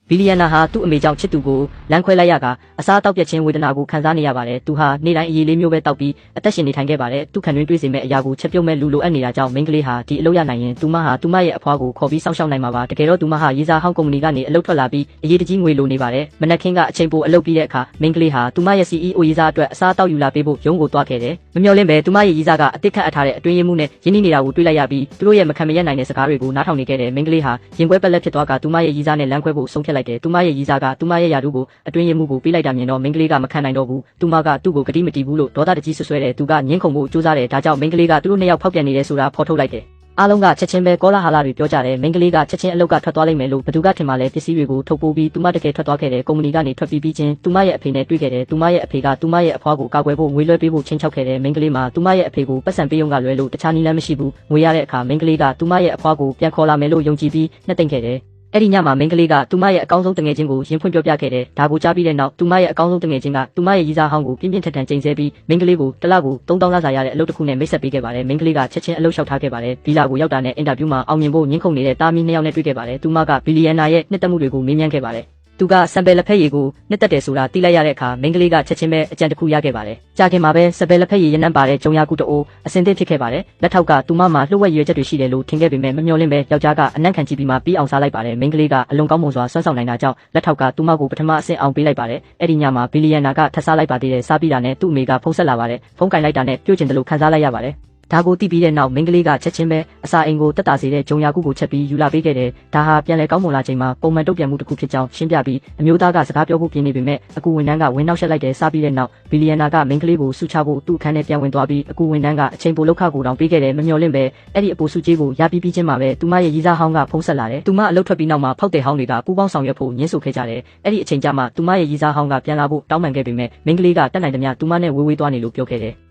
ဘီလီယံနာဟာသူ့အမေကြောင့်ချစ်သူကိုလမ်းခွဲလိုက်ရကအစားတောက်ပြက်ခြင်းဝေဒနာကိုခံစားနေရပါတယ်သူဟာနေ့တိုင်းအရေးလေးမျိုးပဲတောက်ပြီးအသက်ရှင်နေထိုင်ခဲ့ပါတယ်သူခံတွင်းတွေးစီမဲ့အရာကိုချက်ပြုတ်မဲ့လူလိုအပ်နေတာကြောင့်မိန်းကလေးဟာဒီအလုပ်ရနိုင်ရင်သူမဟာသူမရဲ့အဖွားကိုခေါ်ပြီးစောင့်ရှောက်နိုင်မှာပါတကယ်တော့သူမဟာရေးစားဟောင်းကုမ္ပဏီကနေအလုပ်ထွက်လာပြီးအရေးတကြီးငွေလိုနေပါတယ်မနက်ခင်းကအချိန်ပိုအလုပ်ပြီးတဲ့အခါမိန်းကလေးဟာသူမရဲ့ CEO ရေးစားအတွက်အစားတောက်ယူလာပေးဖို့ရုံးကိုသွားခဲ့တယ်မမျှော်လင့်ပဲသူမရဲ့ရေးစားကအတစ်ခတ်အပ်ထားတဲ့အတွင်းရင်းမှုနဲ့ရင်းနှီးနေတာကိုတွေးလိုက်ရပြီးသူတို့ရဲ့မခံမရက်နိုင်တဲ့စကားတွေကိုနားထောင်နေခဲ့တယ်မိန်းကလေးဟာရင်ခွဲပက်လက်ဖြစ်သွားကသူမရဲ့ရေးစားနဲ့လမ်းခွဲဖို့ဆုံးဖြတ်လိုက်တယ်သူမရဲ့ရေးစားကသူမရဲ့ယာတုကိုအတွင်းရင်းမှုကိုပေးလိုက်တာမြင်တော့မိန်းကလေးကမခံနိုင်တော့ဘူးသူမကသူ့ကိုဂတိမတီးဘူးလို့ဒေါသတကြီးဆွဆွဲတယ်သူကညှင်းခုန်ဖို့ကြိုးစားတယ်ဒါကြောင့်မိန်းကလေးကသူတို့နှစ်ယောက်ဖောက်ပြန်နေတယ်ဆိုတာဖော်ထုတ်လိုက်တယ်အားလုံးကချက်ချင်းပဲကောလာဟာလာတွေပြောကြတယ်မိန်းကလေးကချက်ချင်းအလုပ်ကထွက်သွားလိမ့်မယ်လို့ဘသူကထင်မှလဲပစ္စည်းတွေကိုထုတ်ပိုးပြီးသူမတကယ်ထွက်သွားခဲ့တယ်ကုမ္ပဏီကနေထွက်ပြီးချင်းသူမရဲ့အဖေနဲ့တွေ့ခဲ့တယ်သူမရဲ့အဖေကသူမရဲ့အဖွားကိုကာကွယ်ဖို့ငွေလွှဲပေးဖို့ချင်းချောက်ခဲ့တယ်မိန်းကလေးမှာသူမရဲ့အဖေကိုပတ်စံပေးရုံကလွဲလို့တခြားနည်းလမ်းမရှိဘူးငွေရတဲ့အခါမိန်းကလေးကသူမရဲ့အဖွားကိုပြန်ခေါ်လာမယ်လို့ယုံကြည်ပြီးနှက်သိမ့်ခဲ့တယ်အဲ့ဒီညမှာမိန်းကလေးကသူမရဲ့အကောင်းဆုံးတငယ်ချင်းကိုရင်ဖွင့်ပြောပြခဲ့တယ်ဒါကိုကြားပြီးတဲ့နောက်သူမရဲ့အကောင်းဆုံးတငယ်ချင်းကသူမရဲ့ရီစားဟောင်းကိုပြင်းပြင်းထန်ထန်ချိန်ဆပြီးမိန်းကလေးကိုတစ်လကို3000လစာရတဲ့အလုပ်တစ်ခုနဲ့မိတ်ဆက်ပေးခဲ့ပါတယ်မိန်းကလေးကချက်ချင်းအလုပ်လျှောက်ထားခဲ့ပါတယ်ဒီလကိုရောက်တာနဲ့အင်တာဗျူးမှာအောင်မြင်ဖို့ညှင်းခုန်နေတဲ့တာမီးနှစ်ယောက်နဲ့တွေ့ခဲ့ပါတယ်သူမကဘီလီယံနာရဲ့နှစ်သက်မှုတွေကိုမေးမြန်းခဲ့ပါတယ်သူကစံပယ်လက်ဖက်ရည်ကိုနှစ်သက်တယ်ဆိုတာသိလိုက်ရတဲ့အခါမိန်းကလေးကချက်ချင်းပဲအကြံတစ်ခုရခဲ့ပါတယ်။ကြာခင်မှာပဲစပယ်လက်ဖက်ရည်ရနံ့ပါတဲ့ဂျုံယာကုတိုးအစင်သင့်ဖြစ်ခဲ့ပါတယ်။လက်ထောက်ကသူမမှာလှုပ်ဝက်ရွယ်ချက်တွေရှိတယ်လို့ထင်ခဲ့ပေမဲ့မမျှော်လင့်ပဲယောက်ျားကအနံ့ခံကြည့်ပြီးမှပြီးအောင်စားလိုက်ပါတယ်။မိန်းကလေးကအလွန်ကောင်းမွန်စွာစွမ်းဆောင်နိုင်တာကြောင့်လက်ထောက်ကသူမကိုပထမအဆင့်အောင်ပေးလိုက်ပါတယ်။အဲ့ဒီညမှာဘီလီယံနာကထပ်စားလိုက်ပါသေးတယ်။စားပြီးတာနဲ့သူ့အမေကဖုန်းဆက်လာပါတယ်။ဖုန်းကင်လိုက်တာနဲ့ပြုတ်ကျင်တယ်လို့ခံစားလိုက်ရပါတယ်။ဒါကိုသိပြီးတဲ့နောက်မိန်းကလေးကချက်ချင်းပဲအစာအိမ်ကိုတက်တာစေတဲ့ဂျုံယာကုကိုချက်ပြီးယူလာပေးခဲ့တယ်။ဒါဟာပြန်လည်ကောင်းမွန်လာချိန်မှာပုံမှန်တုတ်ပြန်မှုတစ်ခုဖြစ်ကြောင်းရှင်းပြပြီးအမျိုးသားကစကားပြောဖို့ပြင်နေပေမဲ့အကူဝန်ထမ်းကဝင်နောက်ဆက်လိုက်တယ်စားပြီးတဲ့နောက်ဘီလီယံနာကမိန်းကလေးကိုစုချဖို့သူ့အခန်းထဲပြန်ဝင်သွားပြီးအကူဝန်ထမ်းကအချိန်ပိုလောက်ခကိုတောင်ပေးခဲ့တယ်မမျှော်လင့်ပဲအဲ့ဒီအပိုစုကြီးကိုရပြီးပြီးချင်းမှာပဲသူမရဲ့ရီစားဟောင်းကဖုန်းဆက်လာတယ်။သူမအလုပ်ထွက်ပြီးနောက်မှာဖောက်တဲ့ဟောင်းတွေကပူပေါင်းဆောင်ရွက်ဖို့ညှင်းဆိုခဲ့ကြတယ်။အဲ့ဒီအချိန်ကျမှသူမရဲ့ရီစားဟောင်းကပြန်လာဖို့တောင်းပန်ခဲ့ပေမဲ့မိန်းကလေးကတက်နိုင်သမျှသူမနဲ့ဝေးဝေးသွားနေလို့ပြောခဲ့တယ်။